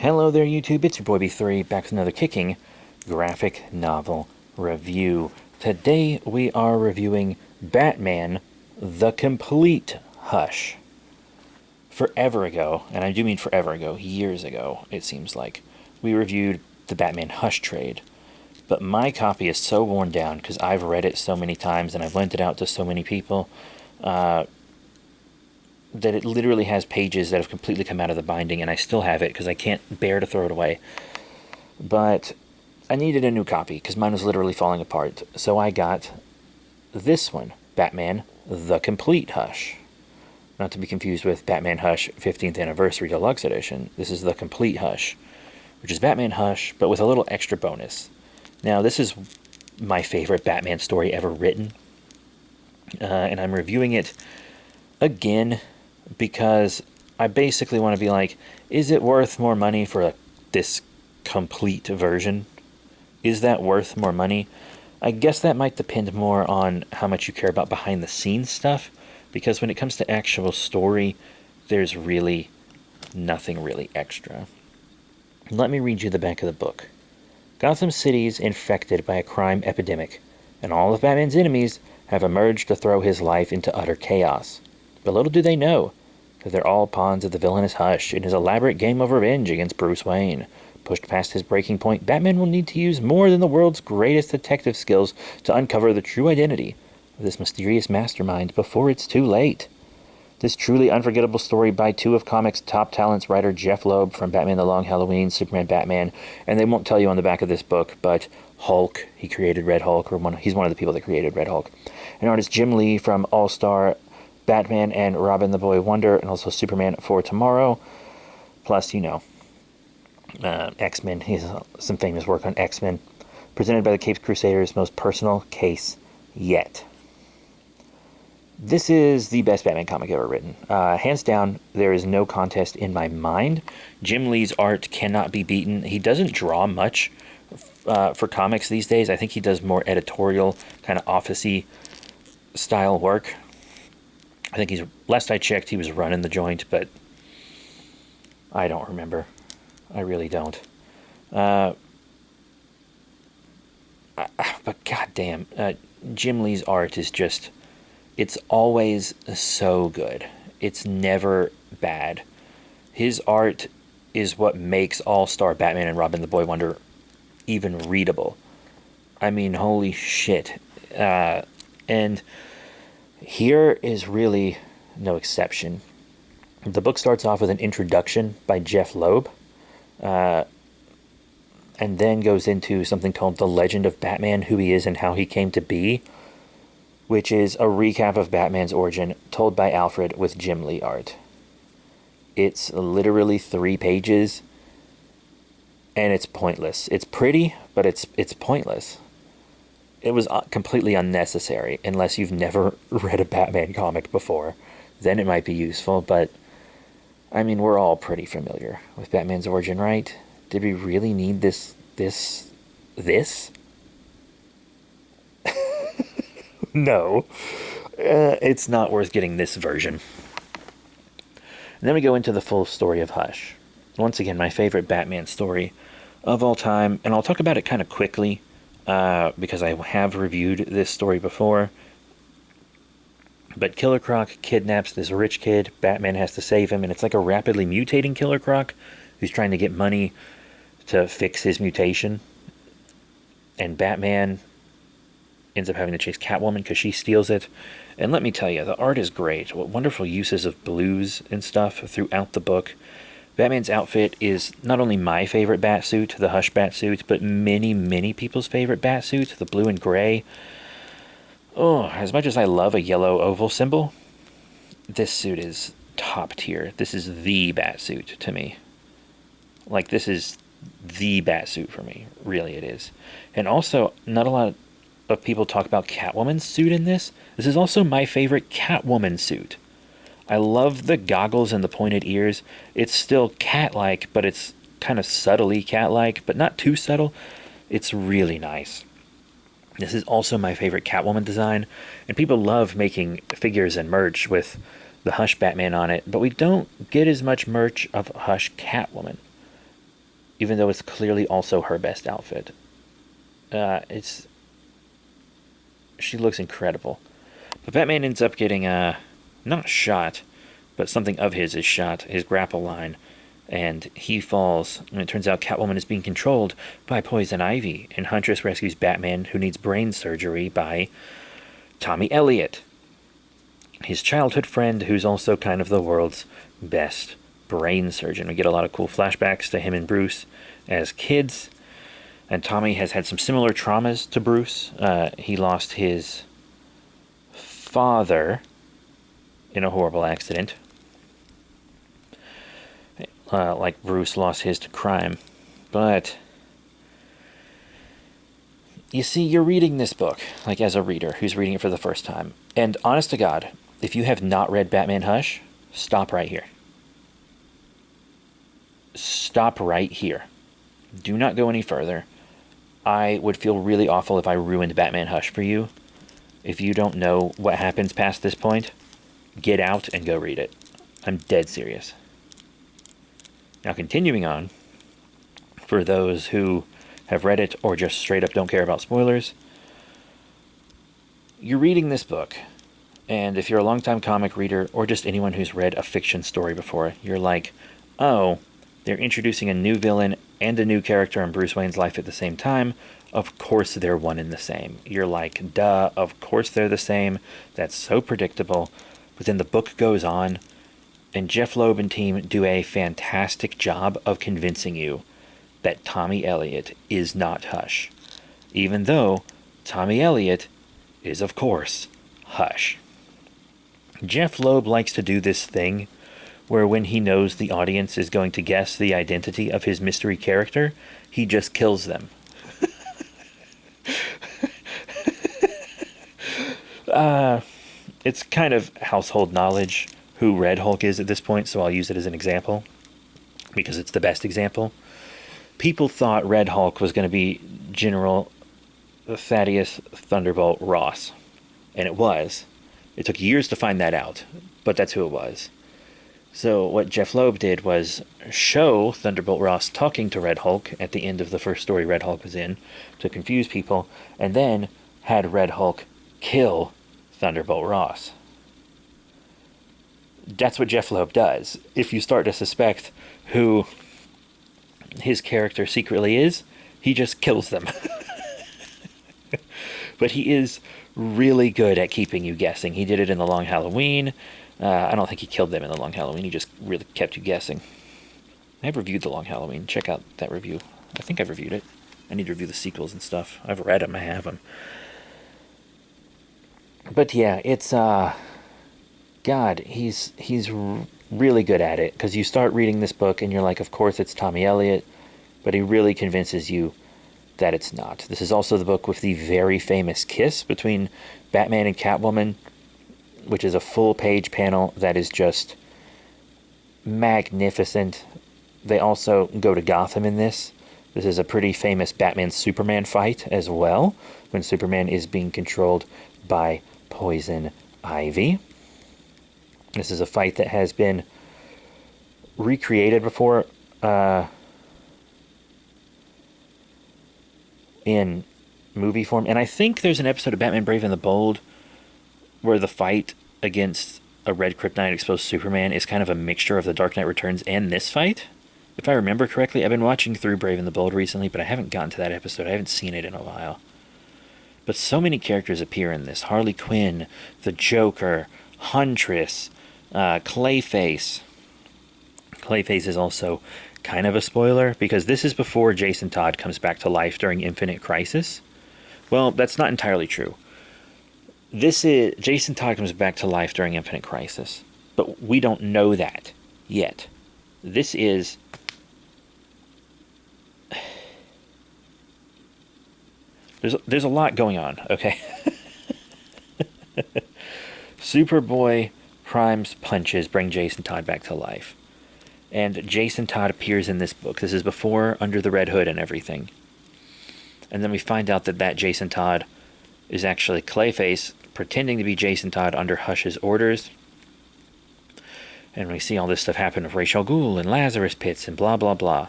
Hello there, YouTube. It's your boy B3 back with another kicking graphic novel review. Today we are reviewing Batman: The Complete Hush. Forever ago, and I do mean forever ago, years ago, it seems like, we reviewed the Batman Hush trade. But my copy is so worn down because I've read it so many times and I've lent it out to so many people that it literally has pages that have completely come out of the binding, and I still have it because I can't bear to throw it away. But I needed a new copy because mine was literally falling apart. So I got this one, Batman: The Complete Hush. Not to be confused with Batman Hush 15th Anniversary Deluxe Edition. This is The Complete Hush, which is Batman Hush, but with a little extra bonus. Now, this is my favorite Batman story ever written, and I'm reviewing it again because I basically want to be like, is it worth more money for this complete version? Is that worth more money? I guess that might depend more on how much you care about behind the scenes stuff, because when it comes to actual story, there's really nothing really extra. Let me read you the back of the book. Gotham City is infected by a crime epidemic, and all of Batman's enemies have emerged to throw his life into utter chaos. But little do they know that they're all pawns of the villainous Hush in his elaborate game of revenge against Bruce Wayne. Pushed past his breaking point, Batman will need to use more than the world's greatest detective skills to uncover the true identity of this mysterious mastermind before it's too late. This truly unforgettable story by two of comics' top talents, writer Jeff Loeb from Batman the Long Halloween, Superman, Batman, and they won't tell you on the back of this book, but Hulk, he created Red Hulk, he's one of the people that created Red Hulk. And artist Jim Lee from All-Star, Batman and Robin the Boy Wonder, and also Superman for Tomorrow. Plus, X-Men. He has some famous work on X-Men. Presented by the Caped Crusaders' most personal case yet. This is the best Batman comic ever written. Hands down, there is no contest in my mind. Jim Lee's art cannot be beaten. He doesn't draw much for comics these days. I think he does more editorial, kind of office-y style work. I think last I checked, he was running the joint, but I don't remember. I really don't. But goddamn, Jim Lee's art is just, it's always so good. It's never bad. His art is what makes All-Star Batman and Robin the Boy Wonder even readable. I mean, holy shit. And here is really no exception. The book starts off with an introduction by Jeff Loeb, and then goes into something called The Legend of Batman, who he is and how he came to be, which is a recap of Batman's origin told by Alfred with Jim Lee art. It's literally 3 pages, and it's pointless. It's pretty, but it's pointless. It was completely unnecessary, unless you've never read a Batman comic before. Then it might be useful, but I mean, we're all pretty familiar with Batman's origin, right? Did we really need this? No. It's not worth getting this version. And then we go into the full story of Hush. Once again, my favorite Batman story of all time, and I'll talk about it kind of quickly, because I have reviewed this story before. But Killer Croc kidnaps this rich kid. Batman has to save him, and it's like a rapidly mutating Killer Croc who's trying to get money to fix his mutation. And Batman ends up having to chase Catwoman because she steals it. And let me tell you, the art is great. What wonderful uses of blues and stuff throughout the book. Batman's outfit is not only my favorite Batsuit, the Hush Batsuit, but many, many people's favorite Batsuit, the blue and gray. Oh, as much as I love a yellow oval symbol, this suit is top tier. This is the Batsuit to me. Like, this is the Batsuit for me. Really, it is. And also, not a lot of people talk about Catwoman's suit in this. This is also my favorite Catwoman suit. I love the goggles and the pointed ears. It's still cat-like, but it's kind of subtly cat-like, but not too subtle. It's really nice. This is also my favorite Catwoman design, and people love making figures and merch with the Hush Batman on it, but we don't get as much merch of Hush Catwoman. even though it's clearly also her best outfit. She looks incredible. But Batman ends up getting not shot, but something of his is shot, his grapple line, and he falls. And it turns out Catwoman is being controlled by Poison Ivy, and Huntress rescues Batman, who needs brain surgery, by Tommy Elliot, his childhood friend, who's also kind of the world's best brain surgeon. We get a lot of cool flashbacks to him and Bruce as kids, and Tommy has had some similar traumas to Bruce. He lost his father in a horrible accident, like Bruce lost his to crime. But you see, you're reading this book, like as a reader who's reading it for the first time. And honest to God, if you have not read Batman Hush, stop right here. Stop right here. Do not go any further. I would feel really awful if I ruined Batman Hush for you. If you don't know what happens past this point, get out and go read it. I'm dead serious. Now, continuing on, for those who have read it or just straight up don't care about spoilers, you're reading this book, and if you're a longtime comic reader or just anyone who's read a fiction story before, you're like, oh, they're introducing a new villain and a new character in Bruce Wayne's life at the same time. Of course they're one and the same. You're like, duh, of course they're the same. That's so predictable. But then the book goes on, and Jeff Loeb and team do a fantastic job of convincing you that Tommy Elliot is not Hush, even though Tommy Elliot is, of course, Hush. Jeff Loeb likes to do this thing where when he knows the audience is going to guess the identity of his mystery character, he just kills them. It's kind of household knowledge who Red Hulk is at this point, so I'll use it as an example, because it's the best example. People thought Red Hulk was going to be General Thaddeus Thunderbolt Ross, and it was. It took years to find that out, but that's who it was. So what Jeff Loeb did was show Thunderbolt Ross talking to Red Hulk at the end of the first story Red Hulk was in to confuse people, and then had Red Hulk kill Thunderbolt Ross. That's what Jeff Loeb does. If you start to suspect who his character secretly is, he just kills them. But he is really good at keeping you guessing. He did it in The Long Halloween. I don't think he killed them in The Long Halloween. He just really kept you guessing. I have reviewed The Long Halloween. Check out that review. I think I've reviewed it. I need to review the sequels and stuff. I've read them. I have them. But yeah, it's God, he's really good at it, because you start reading this book and you're like, of course it's Tommy Elliot, but he really convinces you that it's not. This is also the book with the very famous kiss between Batman and Catwoman, which is a full-page panel that is just magnificent. They also go to Gotham in this. This is a pretty famous Batman-Superman fight as well, when Superman is being controlled by Poison Ivy. This is a fight that has been recreated before in movie form. And I think there's an episode of Batman Brave and the Bold where the fight against a red kryptonite exposed Superman is kind of a mixture of The Dark Knight Returns and this fight. If I remember correctly, I've been watching through Brave and the Bold recently, but I haven't gotten to that episode. I haven't seen it in a while. But so many characters appear in this. Harley Quinn, the Joker, Huntress, Clayface. Clayface is also kind of a spoiler, because this is before Jason Todd comes back to life during Infinite Crisis. Well, that's not entirely true. Jason Todd comes back to life during Infinite Crisis, but we don't know that yet. This is... There's a lot going on, okay? Superboy Prime's punches bring Jason Todd back to life. And Jason Todd appears in this book. This is before Under the Red Hood and everything. And then we find out that Jason Todd is actually Clayface, pretending to be Jason Todd under Hush's orders. And we see all this stuff happen with Ra's al Ghul and Lazarus Pits and blah, blah, blah.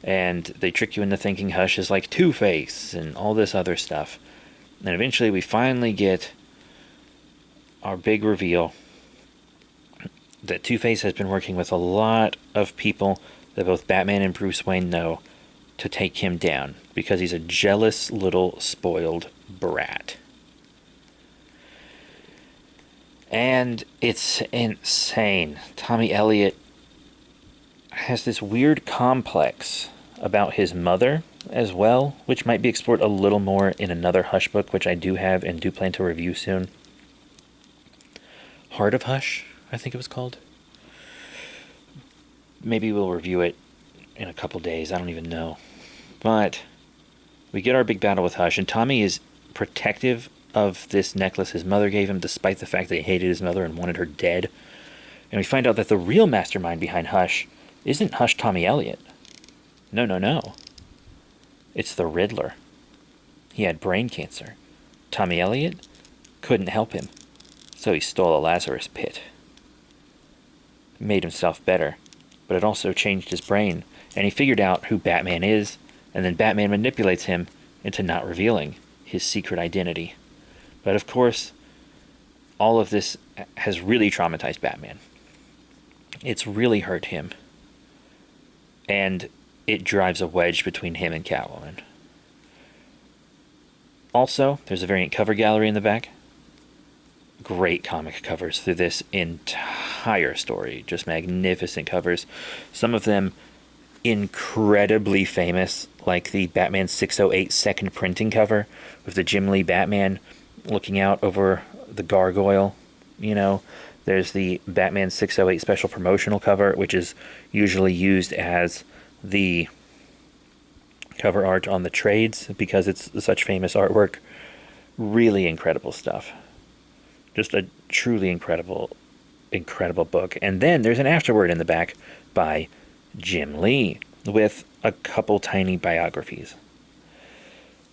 And they trick you into thinking Hush is like Two-Face and all this other stuff. And eventually we finally get our big reveal that Two-Face has been working with a lot of people that both Batman and Bruce Wayne know to take him down because he's a jealous little spoiled brat. And it's insane. Tommy Elliott has this weird complex about his mother as well, which might be explored a little more in another Hush book, which I do have and do plan to review soon. Heart of Hush, I think it was called. Maybe we'll review it in a couple days, I don't even know. But we get our big battle with Hush, and Tommy is protective of this necklace his mother gave him, despite the fact that he hated his mother and wanted her dead. And we find out that the real mastermind behind Hush isn't Hush Tommy Elliott. No. It's the Riddler. He had brain cancer. Tommy Elliott couldn't help him, so he stole a Lazarus pit. Made himself better, but it also changed his brain, and he figured out who Batman is, and then Batman manipulates him into not revealing his secret identity. But of course, all of this has really traumatized Batman. It's really hurt him. And it drives a wedge between him and Catwoman. Also, there's a variant cover gallery in the back. Great comic covers through this entire story. Just magnificent covers. Some of them incredibly famous, like the Batman 608 second printing cover with the Jim Lee Batman looking out over the gargoyle. There's the Batman 608 special promotional cover, which is usually used as the cover art on the trades because it's such famous artwork. Really incredible stuff. Just a truly incredible book. And then there's an afterword in the back by Jim Lee with a couple tiny biographies.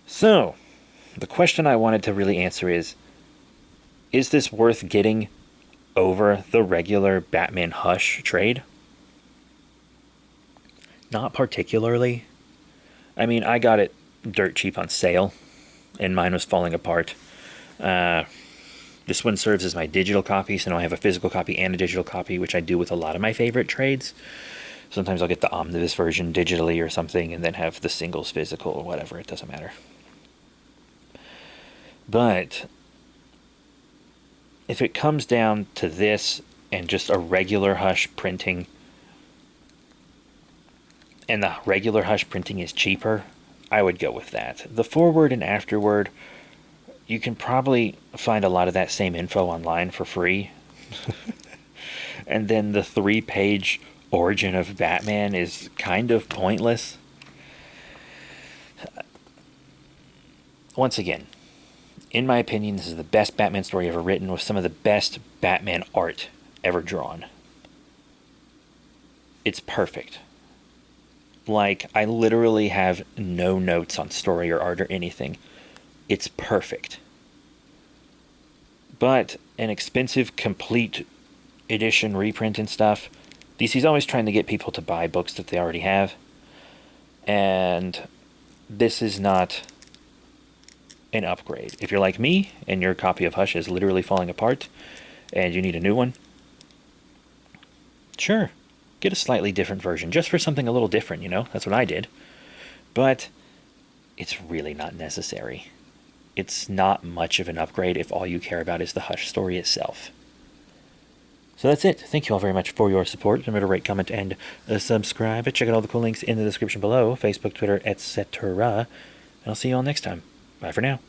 So, the question I wanted to really answer is this worth getting over the regular Batman Hush trade? Not particularly. I mean, I got it dirt cheap on sale, and mine was falling apart. This one serves as my digital copy, so now I have a physical copy and a digital copy, which I do with a lot of my favorite trades. Sometimes I'll get the omnibus version digitally or something, and then have the singles physical or whatever. It doesn't matter. But if it comes down to this and just a regular Hush printing, and the regular Hush printing is cheaper, I would go with that. The forward and afterword, you can probably find a lot of that same info online for free. And then the 3-page origin of Batman is kind of pointless. Once again, in my opinion, this is the best Batman story ever written with some of the best Batman art ever drawn. It's perfect. Like, I literally have no notes on story or art or anything. It's perfect. But an expensive, complete edition reprint and stuff, DC's always trying to get people to buy books that they already have. And this is not an upgrade. If you're like me and your copy of Hush is literally falling apart and you need a new one, sure, get a slightly different version just for something a little different, That's what I did. But it's really not necessary. It's not much of an upgrade if all you care about is the Hush story itself. So that's it. Thank you all very much for your support. Remember to rate, comment, and subscribe. Check out all the cool links in the description below. Facebook, Twitter, etc. And I'll see you all next time. Bye for now.